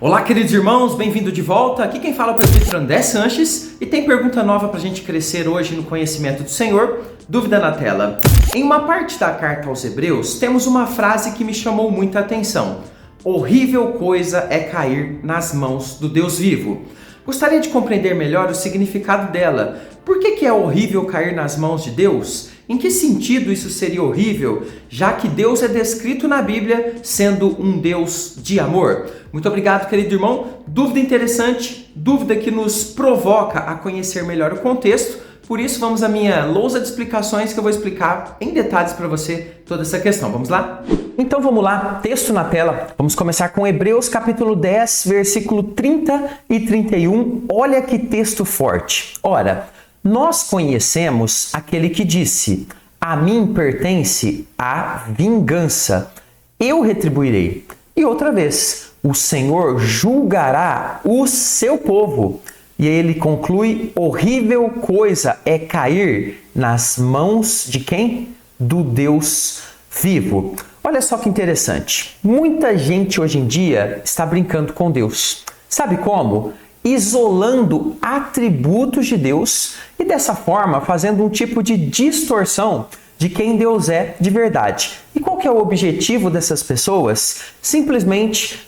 Olá, queridos irmãos, bem-vindo de volta. Aqui quem fala é o presbítero André Sanches e tem pergunta nova para a gente crescer hoje no conhecimento do Senhor. Dúvida na tela. Em uma parte da carta aos Hebreus, temos uma frase que me chamou muita atenção. Horrível coisa é cair nas mãos do Deus vivo. Gostaria de compreender melhor o significado dela. Por que é horrível cair nas mãos de Deus? Em que sentido isso seria horrível, já que Deus é descrito na Bíblia sendo um Deus de amor? Muito obrigado, querido irmão. Dúvida interessante, dúvida que nos provoca a conhecer melhor o contexto. Por isso, vamos à minha lousa de explicações que eu vou explicar em detalhes para você toda essa questão. Vamos lá? Então vamos lá, texto na tela. Vamos começar com Hebreus capítulo 10, versículo 30 e 31. Olha que texto forte. Ora, nós conhecemos aquele que disse: a mim pertence a vingança, eu retribuirei. E outra vez, o Senhor julgará o seu povo. E aí ele conclui: horrível coisa é cair nas mãos de quem? Do Deus vivo. Olha só que interessante. Muita gente hoje em dia está brincando com Deus. Sabe como? Isolando atributos de Deus e dessa forma fazendo um tipo de distorção de quem Deus é de verdade. E qual que é o objetivo dessas pessoas? Simplesmente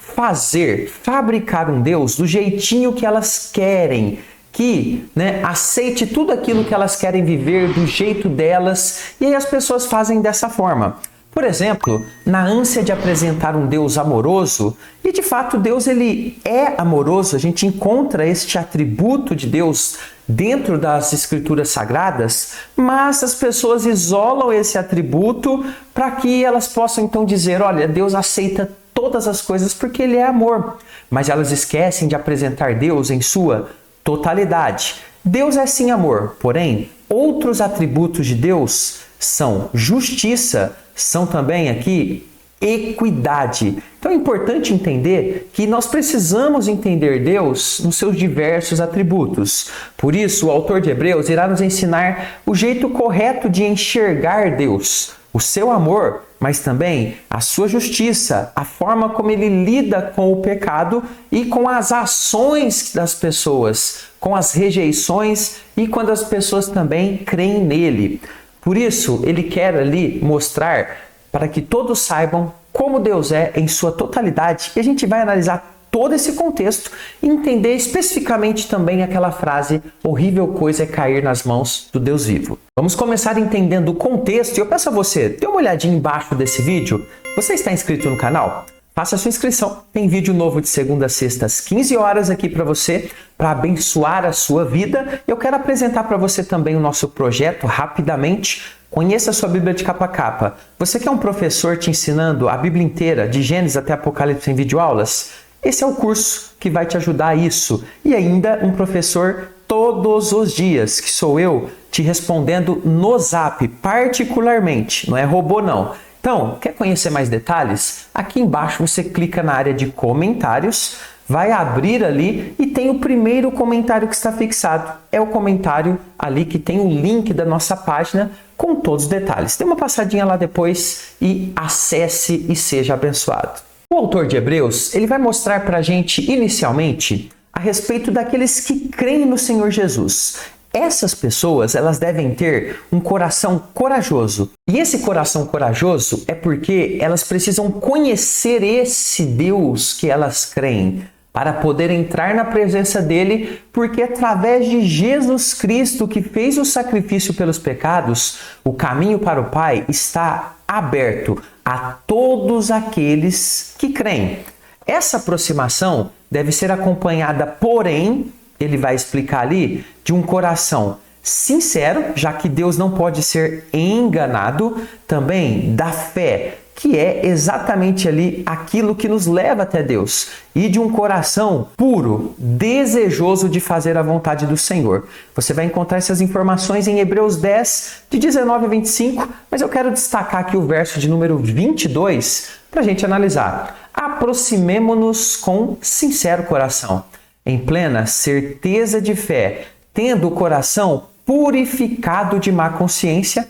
fabricar um Deus do jeitinho que elas querem, que aceite tudo aquilo que elas querem viver do jeito delas, e aí as pessoas fazem dessa forma. Por exemplo, na ânsia de apresentar um Deus amoroso, e de fato Deus ele é amoroso, a gente encontra este atributo de Deus dentro das escrituras sagradas, mas as pessoas isolam esse atributo para que elas possam então dizer: olha, Deus aceita todas as coisas porque ele é amor, mas elas esquecem de apresentar Deus em sua totalidade. Deus é sim amor, porém, outros atributos de Deus são justiça, são também aqui equidade. Então é importante entender que nós precisamos entender Deus nos seus diversos atributos. Por isso, o autor de Hebreus irá nos ensinar o jeito correto de enxergar Deus, o seu amor, mas também a sua justiça, a forma como ele lida com o pecado e com as ações das pessoas, com as rejeições e quando as pessoas também creem nele. Por isso, ele quer ali mostrar para que todos saibam como Deus é em sua totalidade, e a gente vai analisar todo esse contexto e entender especificamente também aquela frase: horrível coisa é cair nas mãos do Deus vivo. Vamos começar entendendo o contexto, e eu peço a você, dê uma olhadinha embaixo desse vídeo. Você está inscrito no canal? Faça a sua inscrição. Tem vídeo novo de segunda a sexta às 15 horas aqui para você, para abençoar a sua vida. Eu quero apresentar para você também o nosso projeto rapidamente. Conheça a sua Bíblia de capa a capa. Você quer um professor te ensinando a Bíblia inteira, de Gênesis até Apocalipse em videoaulas? Esse é o curso que vai te ajudar a isso. E ainda um professor todos os dias, que sou eu, te respondendo no Zap, particularmente. Não é robô, não. Então, quer conhecer mais detalhes? Aqui embaixo você clica na área de comentários, vai abrir ali e tem o primeiro comentário que está fixado. É o comentário ali que tem o link da nossa página com todos os detalhes. Dê uma passadinha lá depois e acesse e seja abençoado. O autor de Hebreus, ele vai mostrar para a gente inicialmente a respeito daqueles que creem no Senhor Jesus. Essas pessoas, elas devem ter um coração corajoso. E esse coração corajoso é porque elas precisam conhecer esse Deus que elas creem para poder entrar na presença dele, porque através de Jesus Cristo, que fez o sacrifício pelos pecados, o caminho para o Pai está aberto a todos aqueles que creem. Essa aproximação deve ser acompanhada, porém, ele vai explicar ali, de um coração sincero, já que Deus não pode ser enganado, também da fé, que é exatamente ali aquilo que nos leva até Deus, e de um coração puro, desejoso de fazer a vontade do Senhor. Você vai encontrar essas informações em Hebreus 10, de 19 a 25, mas eu quero destacar aqui o verso de número 22 para a gente analisar. Aproximemo-nos com sincero coração, em plena certeza de fé, tendo o coração purificado de má consciência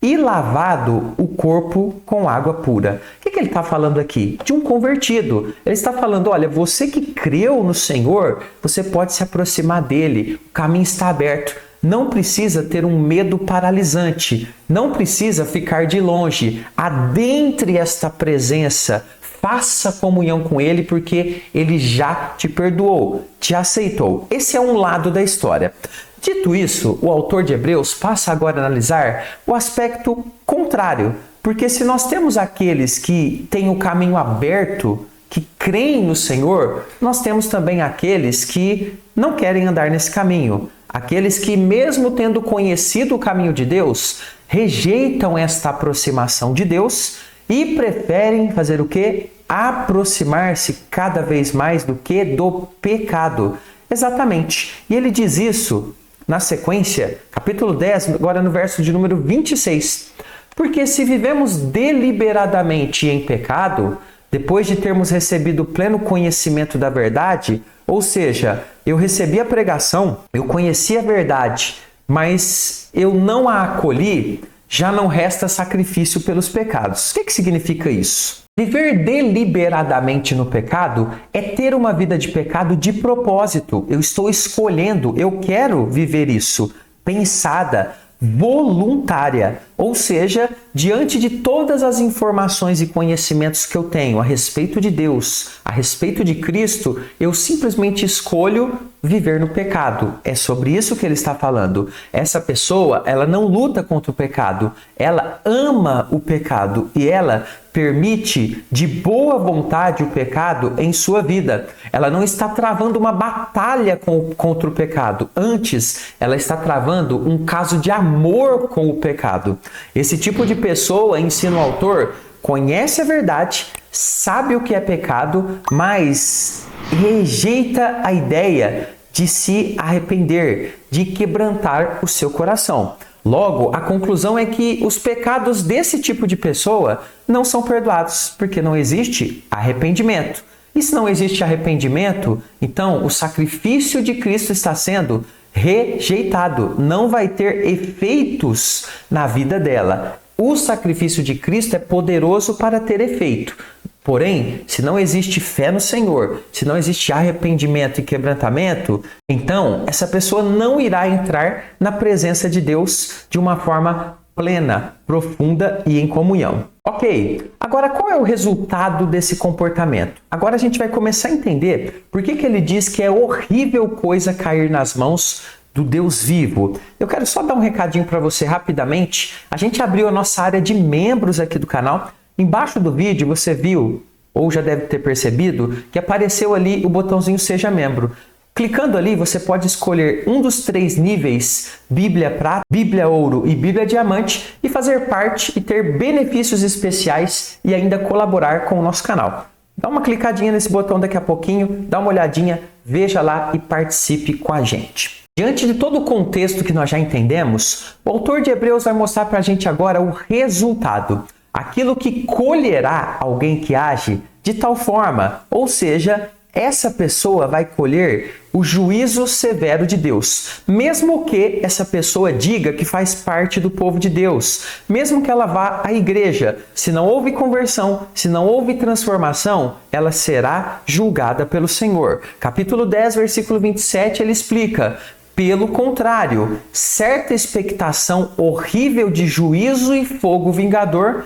e lavado o corpo com água pura. O que ele está falando aqui? De um convertido. Ele está falando, olha, você que creu no Senhor, você pode se aproximar dele, o caminho está aberto. Não precisa ter um medo paralisante, não precisa ficar de longe. Adentre esta presença, faça comunhão com ele, porque ele já te perdoou, te aceitou. Esse é um lado da história. Dito isso, o autor de Hebreus passa agora a analisar o aspecto contrário, porque se nós temos aqueles que têm o caminho aberto, que creem no Senhor, nós temos também aqueles que não querem andar nesse caminho. Aqueles que, mesmo tendo conhecido o caminho de Deus, rejeitam esta aproximação de Deus e preferem fazer o quê? Aproximar-se cada vez mais do que do pecado. Exatamente. E ele diz isso na sequência, capítulo 10, agora no verso de número 26. Porque se vivemos deliberadamente em pecado, depois de termos recebido o pleno conhecimento da verdade, ou seja, eu recebi a pregação, eu conheci a verdade, mas eu não a acolhi, já não resta sacrifício pelos pecados. O que significa isso? Viver deliberadamente no pecado é ter uma vida de pecado de propósito. Eu estou escolhendo, eu quero viver isso, pensada, voluntária, ou seja, diante de todas as informações e conhecimentos que eu tenho a respeito de Deus, a respeito de Cristo, eu simplesmente escolho viver no pecado. É sobre isso que ele está falando. Essa pessoa, ela não luta contra o pecado, ela ama o pecado e ela permite de boa vontade o pecado em sua vida. Ela não está travando uma batalha contra o pecado. Antes, ela está travando um caso de amor com o pecado. Esse tipo de pessoa, ensina o autor, conhece a verdade, sabe o que é pecado, mas rejeita a ideia de se arrepender, de quebrantar o seu coração. Logo, a conclusão é que os pecados desse tipo de pessoa não são perdoados, porque não existe arrependimento. E se não existe arrependimento, então o sacrifício de Cristo está sendo rejeitado, não vai ter efeitos na vida dela. O sacrifício de Cristo é poderoso para ter efeito. Porém, se não existe fé no Senhor, se não existe arrependimento e quebrantamento, então essa pessoa não irá entrar na presença de Deus de uma forma plena, profunda e em comunhão. Ok, agora qual é o resultado desse comportamento? Agora a gente vai começar a entender por que ele diz que é horrível coisa cair nas mãos do Deus vivo. Eu quero só dar um recadinho para você rapidamente. A gente abriu a nossa área de membros aqui do canal. Embaixo do vídeo você viu, ou já deve ter percebido, que apareceu ali o botãozinho Seja Membro. Clicando ali, você pode escolher um dos 3 níveis, Bíblia Prata, Bíblia Ouro e Bíblia Diamante, e fazer parte e ter benefícios especiais e ainda colaborar com o nosso canal. Dá uma clicadinha nesse botão daqui a pouquinho, dá uma olhadinha, veja lá e participe com a gente. Diante de todo o contexto que nós já entendemos, o autor de Hebreus vai mostrar para a gente agora o resultado. Aquilo que colherá alguém que age de tal forma, ou seja, essa pessoa vai colher o juízo severo de Deus, mesmo que essa pessoa diga que faz parte do povo de Deus, mesmo que ela vá à igreja, se não houve conversão, se não houve transformação, ela será julgada pelo Senhor. Capítulo 10, versículo 27, ele explica: pelo contrário, certa expectação horrível de juízo e fogo vingador,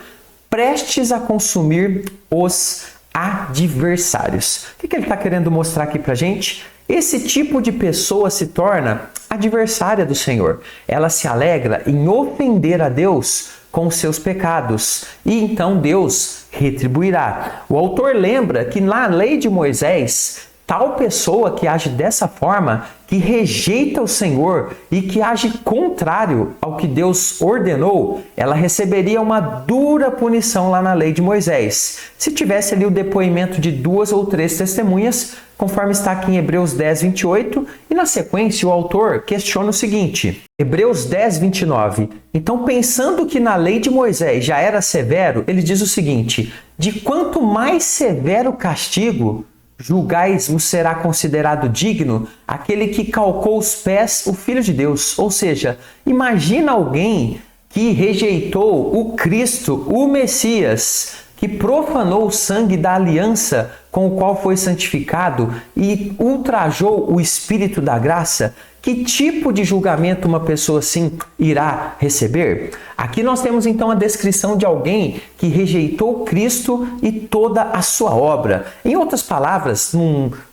prestes a consumir os adversários. O que ele está querendo mostrar aqui para a gente? Esse tipo de pessoa se torna adversária do Senhor. Ela se alegra em ofender a Deus com seus pecados e então Deus retribuirá. O autor lembra que na lei de Moisés, tal pessoa que age dessa forma, que rejeita o Senhor e que age contrário ao que Deus ordenou, ela receberia uma dura punição lá na lei de Moisés. Se tivesse ali o depoimento de 2 ou 3 testemunhas, conforme está aqui em Hebreus 10, 28, e na sequência o autor questiona o seguinte, Hebreus 10, 29. Então, pensando que na lei de Moisés já era severo, ele diz o seguinte, de quanto mais severo o castigo, julgais-vos será considerado digno aquele que calcou os pés o Filho de Deus. Ou seja, imagina alguém que rejeitou o Cristo, o Messias, que profanou o sangue da aliança com o qual foi santificado e ultrajou o Espírito da graça, que tipo de julgamento uma pessoa assim irá receber? Aqui nós temos então a descrição de alguém que rejeitou Cristo e toda a sua obra. Em outras palavras,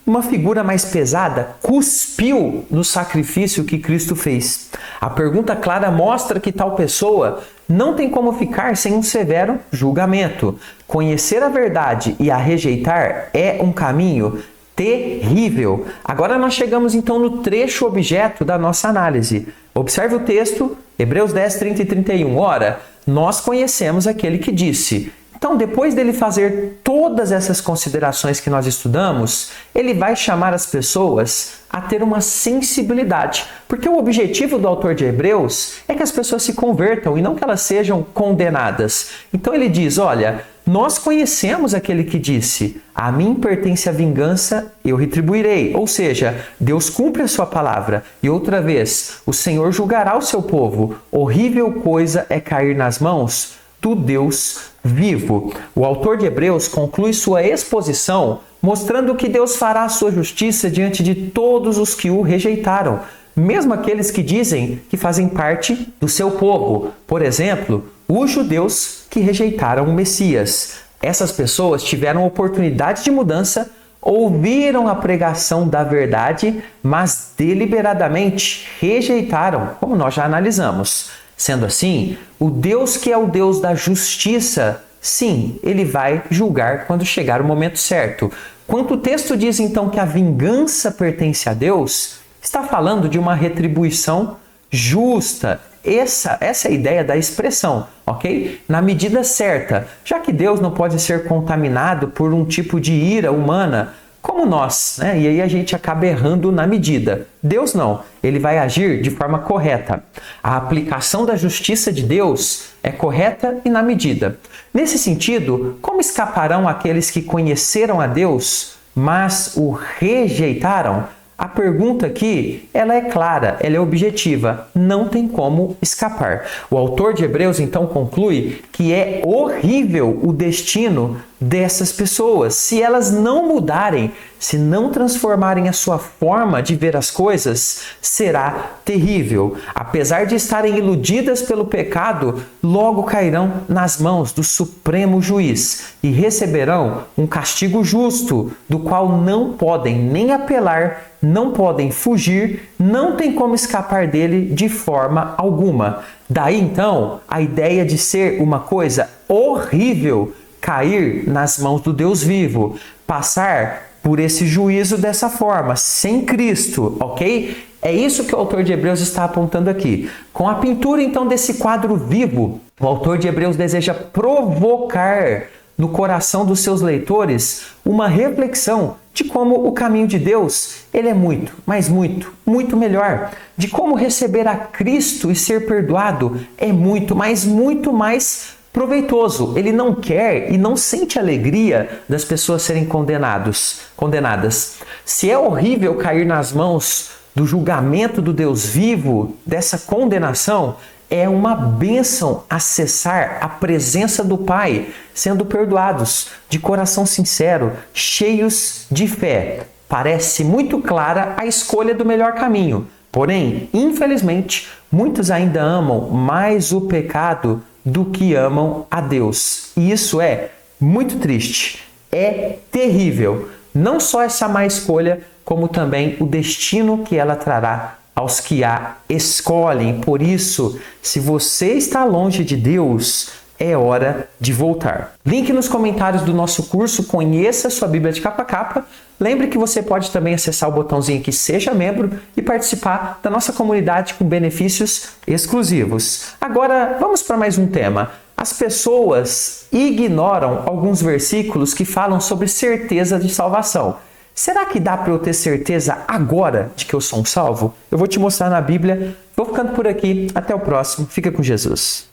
uma figura mais pesada, cuspiu no sacrifício que Cristo fez. A pergunta clara mostra que tal pessoa não tem como ficar sem um severo julgamento. Conhecer a verdade e a rejeitar é um caminho terrível. Agora nós chegamos então no trecho objeto da nossa análise. Observe o texto, Hebreus 10, 30 e 31. Ora, nós conhecemos aquele que disse. Então, depois dele fazer todas essas considerações que nós estudamos, ele vai chamar as pessoas a ter uma sensibilidade. Porque o objetivo do autor de Hebreus é que as pessoas se convertam e não que elas sejam condenadas. Então ele diz, olha, nós conhecemos aquele que disse, a mim pertence a vingança, eu retribuirei. Ou seja, Deus cumpre a sua palavra. E outra vez, o Senhor julgará o seu povo. Horrível coisa é cair nas mãos do Deus vivo. O autor de Hebreus conclui sua exposição mostrando que Deus fará a sua justiça diante de todos os que o rejeitaram, mesmo aqueles que dizem que fazem parte do seu povo. Por exemplo, os judeus que rejeitaram o Messias. Essas pessoas tiveram oportunidade de mudança, ouviram a pregação da verdade, mas deliberadamente rejeitaram, como nós já analisamos. Sendo assim, o Deus que é o Deus da justiça, sim, ele vai julgar quando chegar o momento certo. Quando o texto diz então que a vingança pertence a Deus, está falando de uma retribuição justa. Essa é a ideia da expressão, ok? Na medida certa, já que Deus não pode ser contaminado por um tipo de ira humana, como nós, né? E aí a gente acaba errando na medida. Deus não, ele vai agir de forma correta. A aplicação da justiça de Deus é correta e na medida. Nesse sentido, como escaparão aqueles que conheceram a Deus, mas o rejeitaram? A pergunta aqui, ela é clara, ela é objetiva, não tem como escapar. O autor de Hebreus então conclui que é horrível o destino dessas pessoas. Se elas não mudarem, se não transformarem a sua forma de ver as coisas, será terrível. Apesar de estarem iludidas pelo pecado, logo cairão nas mãos do Supremo Juiz e receberão um castigo justo, do qual não podem nem apelar, não podem fugir, não tem como escapar dele de forma alguma. Daí então a ideia de ser uma coisa horrível, cair nas mãos do Deus vivo, passar por esse juízo dessa forma, sem Cristo, ok? É isso que o autor de Hebreus está apontando aqui. Com a pintura então desse quadro vivo, o autor de Hebreus deseja provocar no coração dos seus leitores uma reflexão de como o caminho de Deus ele é muito, mas muito melhor. De como receber a Cristo e ser perdoado é muito, mas muito mais proveitoso. Ele não quer e não sente alegria das pessoas serem condenadas. Se é horrível cair nas mãos do julgamento do Deus vivo, dessa condenação, é uma bênção acessar a presença do Pai, sendo perdoados, de coração sincero, cheios de fé. Parece muito clara a escolha do melhor caminho. Porém, infelizmente, muitos ainda amam mais o pecado do que amam a Deus. E isso é muito triste, é terrível. Não só essa má escolha, como também o destino que ela trará aos que a escolhem. Por isso, se você está longe de Deus, é hora de voltar. Link nos comentários do nosso curso Conheça Sua Bíblia de Capa a Capa. Lembre que você pode também acessar o botãozinho aqui Seja Membro e participar da nossa comunidade com benefícios exclusivos. Agora, vamos para mais um tema. As pessoas ignoram alguns versículos que falam sobre certeza de salvação. Será que dá para eu ter certeza agora de que eu sou um salvo? Eu vou te mostrar na Bíblia. Vou ficando por aqui. Até o próximo. Fica com Jesus.